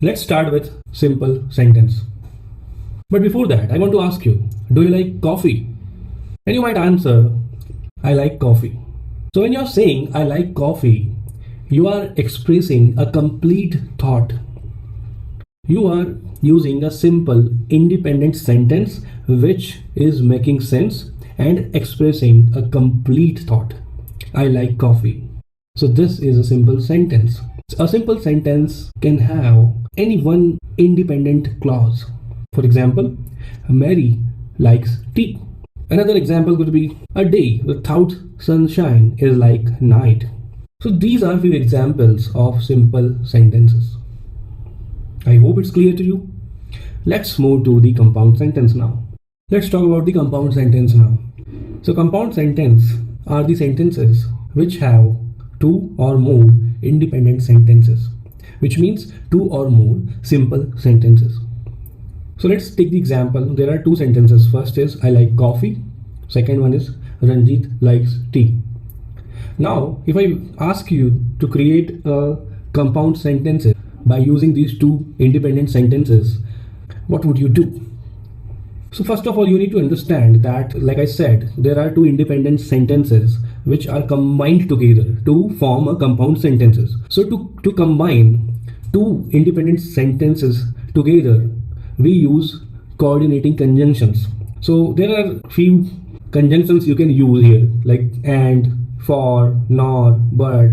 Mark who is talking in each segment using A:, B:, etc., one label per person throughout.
A: Let's start with simple sentence. But before that, I want to ask you, do you like coffee? And you might answer, I like coffee. So when you're saying I like coffee, you are expressing a complete thought. You are using a simple independent sentence which is making sense and expressing a complete thought. I like coffee. So this is a simple sentence. A simple sentence can have any one independent clause. For example, Mary likes tea. Another example could be a day without sunshine is like night. So these are few examples of simple sentences. I hope it's clear to you. Let's move to the compound sentence now. Let's talk about the compound sentence now. So compound sentence are the sentences which have two or more independent sentences, which means two or more simple sentences. So let's take the example. There are two sentences. First is I like coffee. Second one is Ranjit likes tea. Now, if I ask you to create a compound sentence by using these two independent sentences, what would you do? So first of all, you need to understand that, like I said, there are two independent sentences which are combined together to form a compound sentences. So to combine two independent sentences together, we use coordinating conjunctions. So there are few conjunctions you can use here, like and, for, nor, but,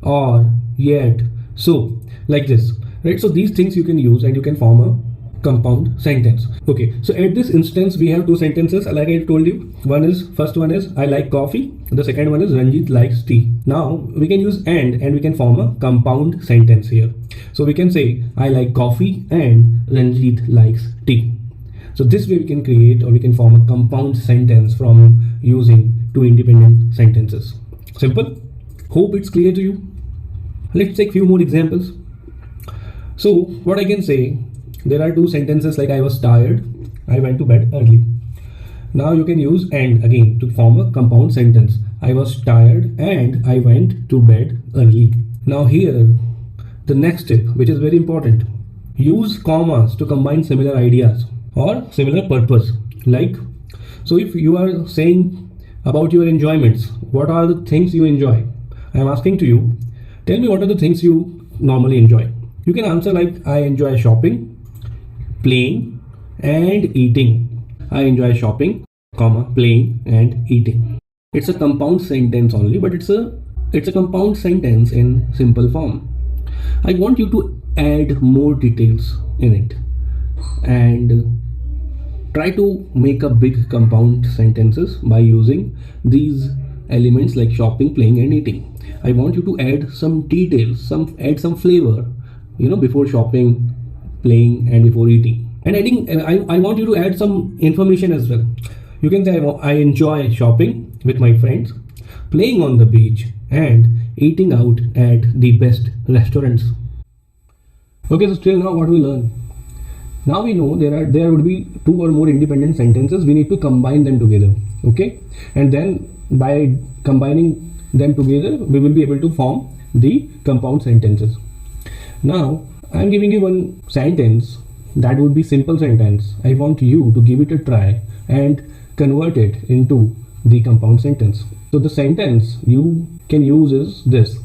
A: or, yet, so, like this, right? So these things you can use and you can form a compound sentence. Okay, so at this instance we have two sentences, like I told you. First one is I like coffee. The second one is Ranjit likes tea. Now we can use and we can form a compound sentence here. So we can say I like coffee and Ranjit likes tea. So this way we can create or we can form a compound sentence from using two independent sentences. Simple. Hope it's clear to you. Let's take few more examples. So what I can say, there are two sentences like I was tired, I went to bed early. Now you can use and again to form a compound sentence. I was tired and I went to bed early. Now here, the next tip, which is very important. Use commas to combine similar ideas or similar purpose. Like, so if you are saying about your enjoyments, what are the things you enjoy? I am asking to you, tell me what are the things you normally enjoy. You can answer like I enjoy shopping, playing and eating. I enjoy shopping, comma, playing and eating. It's a compound sentence only, but it's a compound sentence in simple form. I want you to add more details in it and try to make a big compound sentences by using these elements like shopping, playing and eating. I want you to add some details, add some flavor, before shopping, playing and before eating. And I want you to add some information as well. You can say I enjoy shopping with my friends, playing on the beach and eating out at the best restaurants. Okay, so till now what we learn? Now we know there would be two or more independent sentences. We need to combine them together. Okay, and then by combining them together, we will be able to form the compound sentences. Now I am giving you one sentence that would be simple sentence. I want you to give it a try and convert it into the compound sentence. So the sentence you can use is this: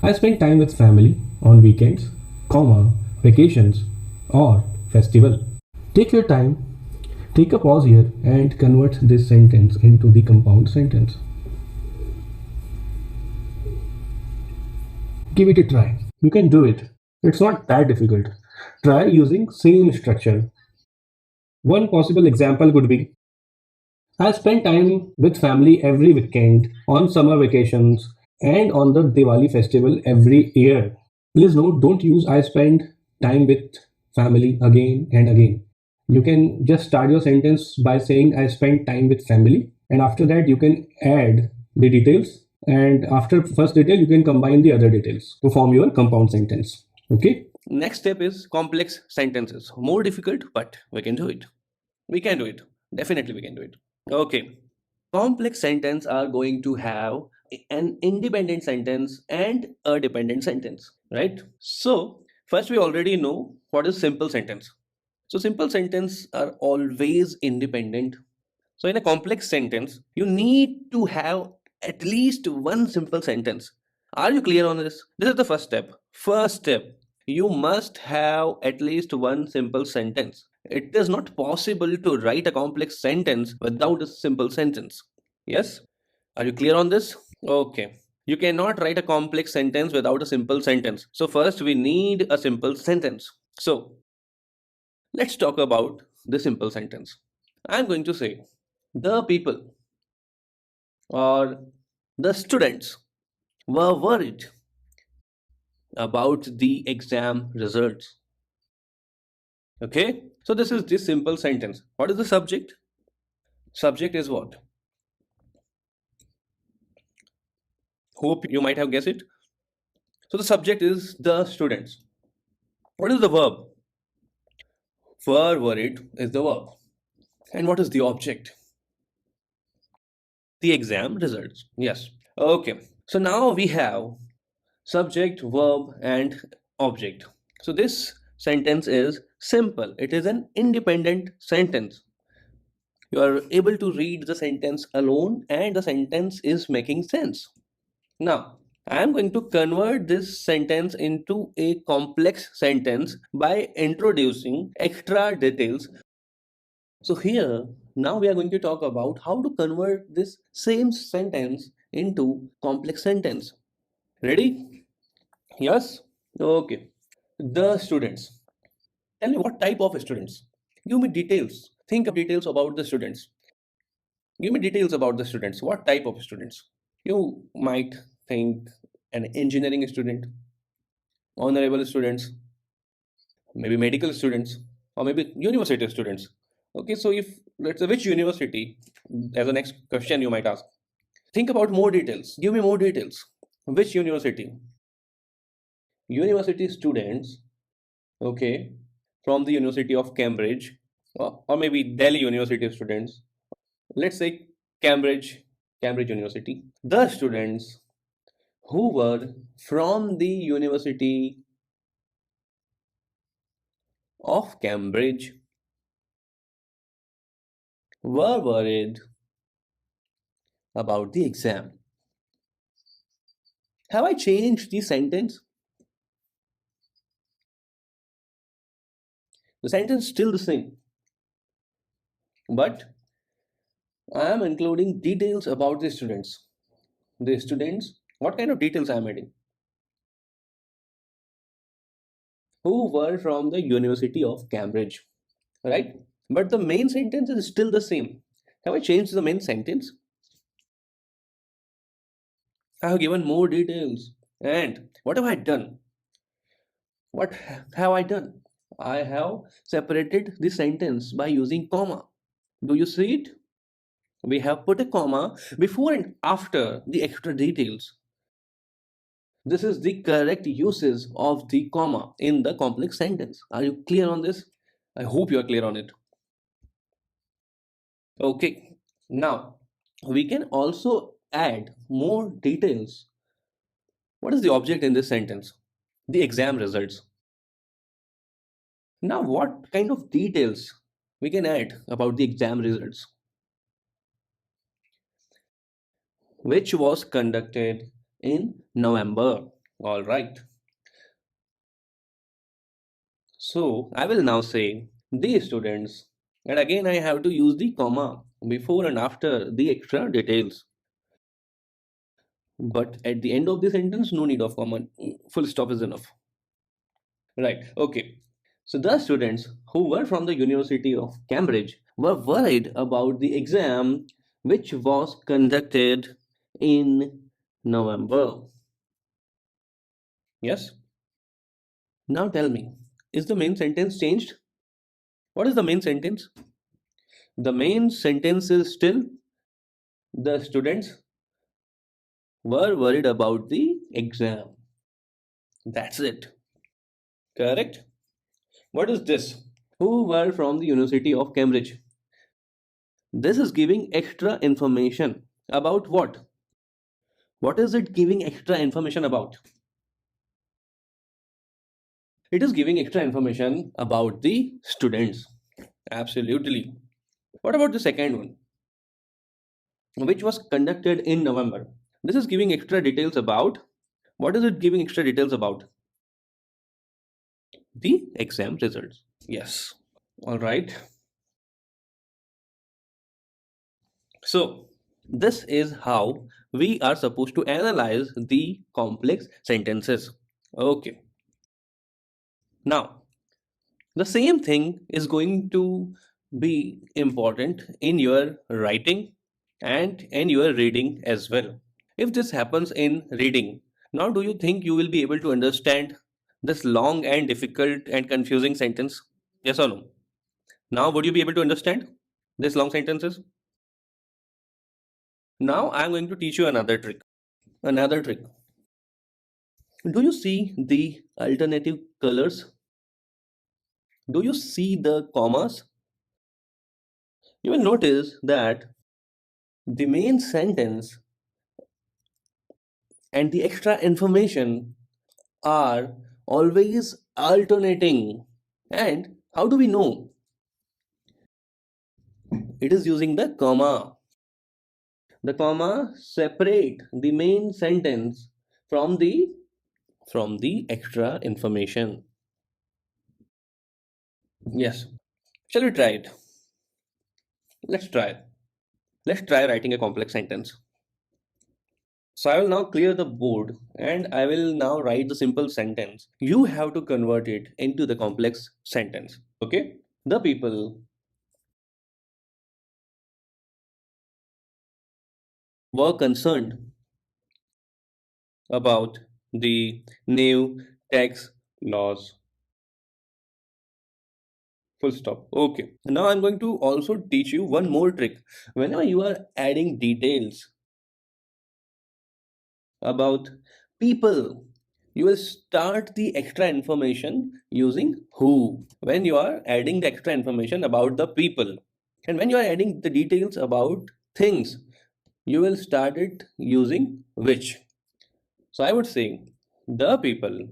A: I spend time with family on weekends, comma, vacations or festival. Take your time, take a pause here and convert this sentence into the compound sentence. Give it a try. You can do it. It's not that difficult. Try using same structure. One possible example could be I spend time with family every weekend, on summer vacations and on the Diwali festival every year. Please note, don't use I spend time with family again and again. You can just start your sentence by saying I spend time with family, and after that you can add the details, and after first detail you can combine the other details to form your compound sentence. Okay, next step is complex sentences. More difficult, but we can do it. Definitely we can do it. Okay, complex sentence are going to have an independent sentence and a dependent sentence, right? So First, we already know what is simple sentence. So simple sentence are always independent. So in a complex sentence, you need to have at least one simple sentence. Are you clear on this? This is the first step. First step, you must have at least one simple sentence. It is not possible to write a complex sentence without a simple sentence. Yes? Are you clear on this? Okay. You cannot write a complex sentence without a simple sentence. So first we need a simple sentence. So let's talk about the simple sentence. I'm going to say the people or the students were worried about the exam results. Okay? So this is this simple sentence. What is the subject? Subject is what? Hope you might have guessed it. So the subject is the students. What is the verb? Were worried is the verb. And what is the object? The exam results. Yes. Okay. So now we have subject, verb, and object. So this sentence is simple. It is an independent sentence. You are able to read the sentence alone and the sentence is making sense. Now, I am going to convert this sentence into a complex sentence by introducing extra details. So here, now we are going to talk about how to convert this same sentence into complex sentence. Ready? Yes? Okay. The students. Tell me what type of students. Give me details. Think of details about the students. Give me details about the students. What type of students? You might think an engineering student, honorable students, maybe medical students, or maybe university students. Okay, so if let's say which university, as the next question you might ask. Think about more details. Give me more details. Which university? University students, okay, from the University of Cambridge, or maybe Delhi University students. Let's say Cambridge University. The students who were from the University of Cambridge were worried about the exam. Have I changed the sentence? The sentence is still the same, but I am including details about the students. The students, what kind of details I am adding? Who were from the University of Cambridge, right? But the main sentence is still the same. Have I changed the main sentence? I have given more details. And what have I done? What have I done? I have separated the sentence by using comma. Do you see it? We have put a comma before and after the extra details. This is the correct uses of the comma in the complex sentence. Are you clear on this? I hope you are clear on it. Okay, now we can also add more details. What is the object in this sentence? The exam results. Now, what kind of details we can add about the exam results? Which was conducted in November. All right. So I will now say the students, and again I have to use the comma before and after the extra details. But at the end of the sentence, no need of comma. Full stop is enough. Right. Okay. So the students who were from the University of Cambridge were worried about the exam which was conducted in November. Yes? Now tell me, is the main sentence changed? What is the main sentence? The main sentence is still the students were worried about the exam. That's it. Correct? What is this? Who were from the University of Cambridge? This is giving extra information about what? What is it giving extra information about? It is giving extra information about the students. Absolutely. What about the second one, which was conducted in November? This is giving extra details about, what is it giving extra details about? The exam results. Yes. All right. So, this is how we are supposed to analyze the complex sentences. Okay. Now, the same thing is going to be important in your writing and in your reading as well. If this happens in reading, now do you think you will be able to understand this long and difficult and confusing sentence? Yes or no? Now, would you be able to understand this long sentences? Now, I am going to teach you another trick. Another trick. Do you see the alternative colors? Do you see the commas? You will notice that the main sentence and the extra information are always alternating. And how do we know? It is using the comma. The comma separate the main sentence from the extra information. Yes. Shall we try it? Let's try. Let's try writing a complex sentence. So I will now clear the board and I will now write the simple sentence. You have to convert it into the complex sentence. Okay? The people were concerned about the new tax laws. Full stop. Okay. Now I'm going to also teach you one more trick. Whenever you are adding details about people, you will start the extra information using who. When you are adding the extra information about the people, and when you are adding the details about things, you will start it using which. So I would say the people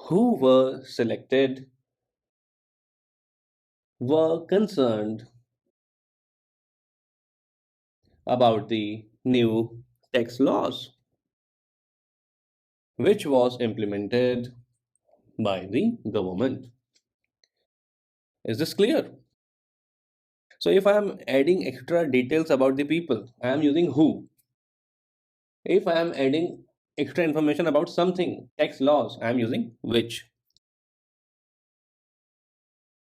A: who were selected were concerned about the new tax laws, which was implemented by the government. Is this clear? So if I am adding extra details about the people, I am using who. If I am adding extra information about something, tax laws, I am using which.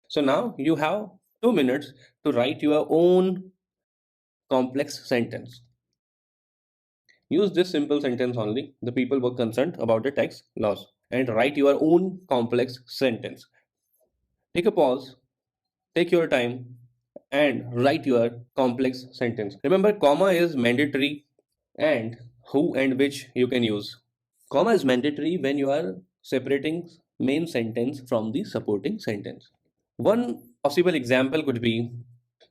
A: So now you have 2 minutes to write your own complex sentence. Use this simple sentence only. The people were concerned about the tax laws and write your own complex sentence. Take a pause, take your time and write your complex sentence. Remember, comma is mandatory and who and which you can use. Comma is mandatory when you are separating main sentence from the supporting sentence. One possible example could be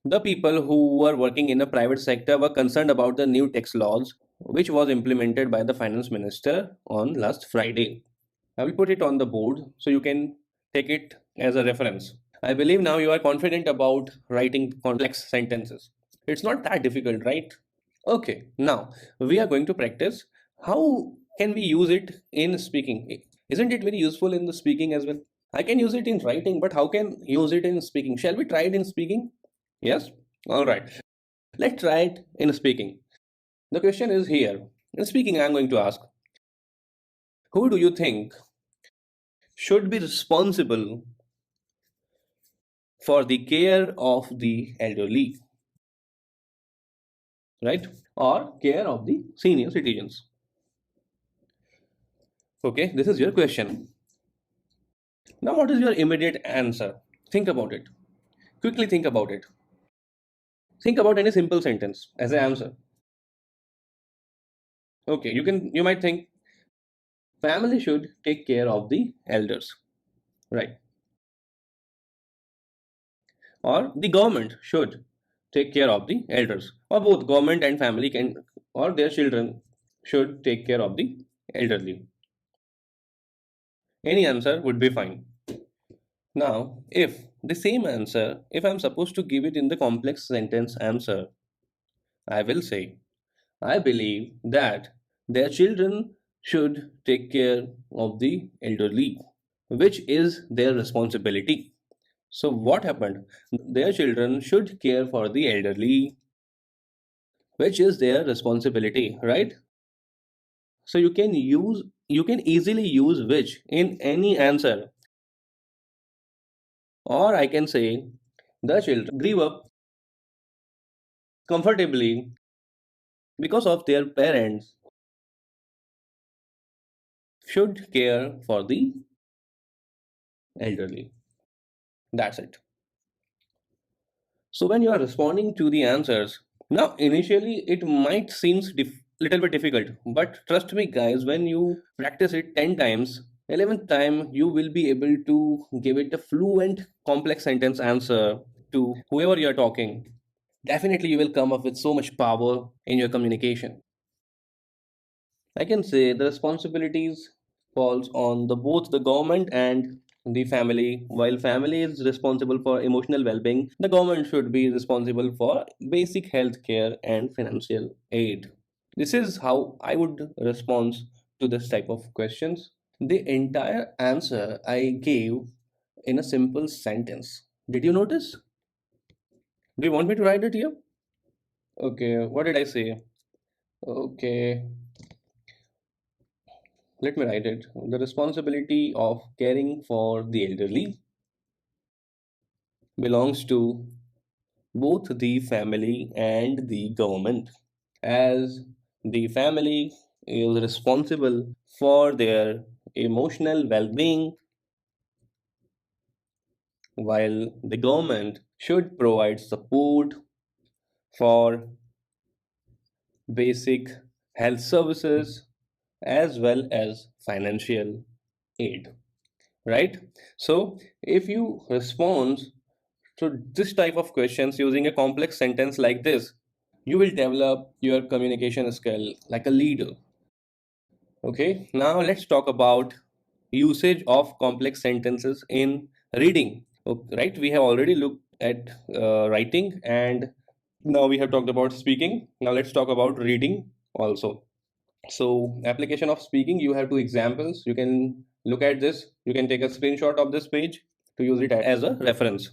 A: the people who were working in a private sector were concerned about the new tax laws which was implemented by the finance minister on last Friday. I will put it on the board so you can take it as a reference. I believe now you are confident about writing complex sentences. It's not that difficult, right? Okay, now we are going to practice how can we use it in speaking. Isn't it very useful in the speaking as well? I can use it in writing, but how can use it in speaking? Shall we try it in speaking? Yes? All right. Let's try it in speaking. The question is here. In speaking, I'm going to ask, who do you think should be responsible for the care of the elderly, right? Or care of the senior citizens? Okay, this is your question. Now, what is your immediate answer? Think about it. Quickly think about it. Think about any simple sentence as an answer. Okay, you might think family should take care of the elders, right? Or the government should take care of the elders, or both government and family can, or their children should take care of the elderly. Any answer would be fine. Now, if the same answer, if I'm supposed to give it in the complex sentence answer, I will say, I believe that their children should take care of the elderly, which is their responsibility. So, what happened? Their children should care for the elderly, which is their responsibility, right? So, you can easily use which in any answer, or I can say the children grew up comfortably because of their parents should care for the elderly. That's it. So when you are responding to the answers, now initially it might seem little bit difficult, but trust me guys, when you practice it 10 times, 11th time you will be able to give it a fluent complex sentence answer to whoever you are talking. Definitely you will come up with so much power in your communication. I can say the responsibilities falls on the both the government and the family. While family is responsible for emotional well-being, the government should be responsible for basic health care and financial aid. This is how I would respond to this type of questions. The entire answer I gave in a simple sentence. Did you notice? Do you want me to write it here? Okay, what did I say? Okay, let me write it. The responsibility of caring for the elderly belongs to both the family and the government, as the family is responsible for their emotional well being, while the government should provide support for basic health services as well as financial aid. Right? So, if you respond to this type of questions using a complex sentence like this, you will develop your communication skill like a leader. Okay, now let's talk about usage of complex sentences in reading. Right, we have already looked at writing, and now we have talked about speaking. Now let's talk about reading also. So, application of speaking, you have two examples. You can look at this, you can take a screenshot of this page to use it as a reference.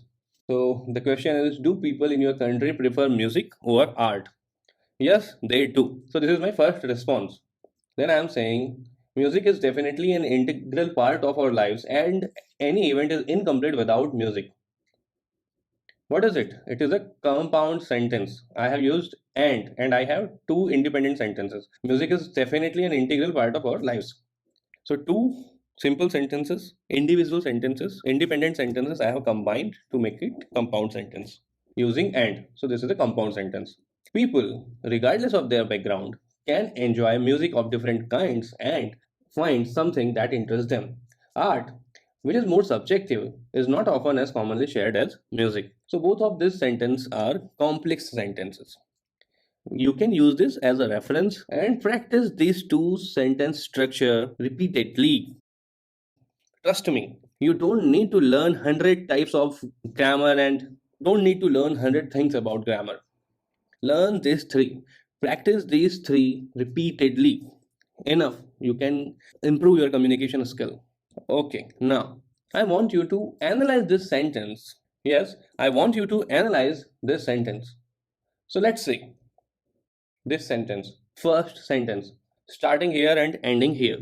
A: So, the question is, do people in your country prefer music over art? Yes, they do. So, this is my first response. Then I am saying music is definitely an integral part of our lives, and any event is incomplete without music. What is it? It is a compound sentence. I have used and I have two independent sentences. Music is definitely an integral part of our lives. So, two simple sentences, individual sentences, independent sentences I have combined to make it compound sentence using and. So, this is a compound sentence. People, regardless of their background, can enjoy music of different kinds and find something that interests them. Art, which is more subjective, is not often as commonly shared as music. So, both of these sentences are complex sentences. You can use this as a reference and practice these two sentence structure repeatedly. Trust me, you don't need to learn 100 types of grammar and don't need to learn 100 things about grammar. Learn these three. Practice these three repeatedly. Enough. You can improve your communication skill. Okay, now I want you to analyze this sentence. Yes, I want you to analyze this sentence. So let's see this sentence. First sentence, starting here and ending here.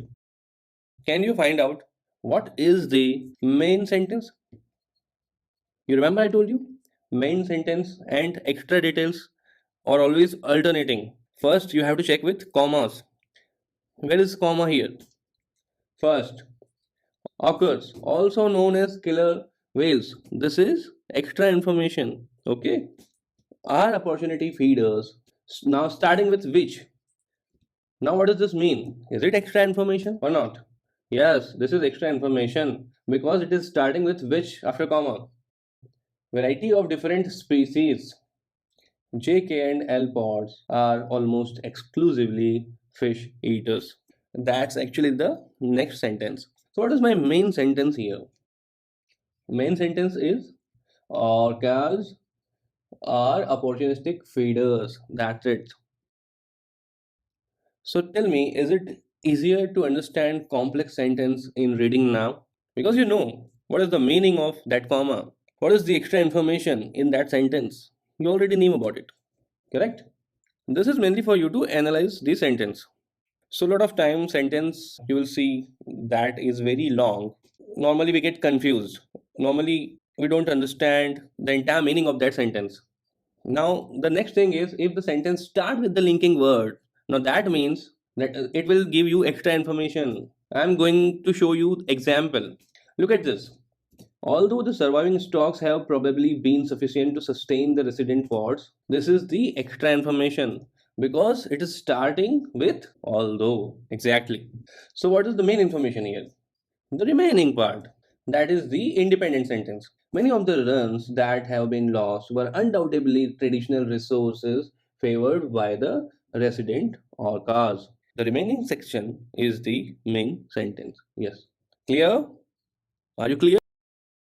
A: Can you find out what is the main sentence? You remember I told you? Main sentence and extra details are always alternating. First, you have to check with commas. Where is comma here? First, occurs, also known as killer whales. This is extra information. Okay. Are opportunity feeders. Now, starting with which. Now, what does this mean? Is it extra information or not? Yes, this is extra information because it is starting with which after comma. Variety of different species. JK and L pods are almost exclusively fish eaters. That's actually the next sentence. So what is my main sentence here? Main sentence is orcas are opportunistic feeders. That's it. So tell me, is it easier to understand complex sentence in reading now? Because you know what is the meaning of that comma? What is the extra information in that sentence? You already knew about it, correct? This is mainly for you to analyze the sentence. So a lot of time sentence you will see that is very long. Normally we get confused. Normally we don't understand the entire meaning of that sentence. Now, the next thing is if the sentence start with the linking word, now that means that it will give you extra information. I'm going to show you example. Look at this. Although the surviving stocks have probably been sufficient to sustain the resident wards, this is the extra information because it is starting with although. Exactly. So, what is the main information here? The remaining part, that is the independent sentence. Many of the runs that have been lost were undoubtedly traditional resources favored by the resident or cars. The remaining section is the main sentence. Yes. Clear? Are you clear?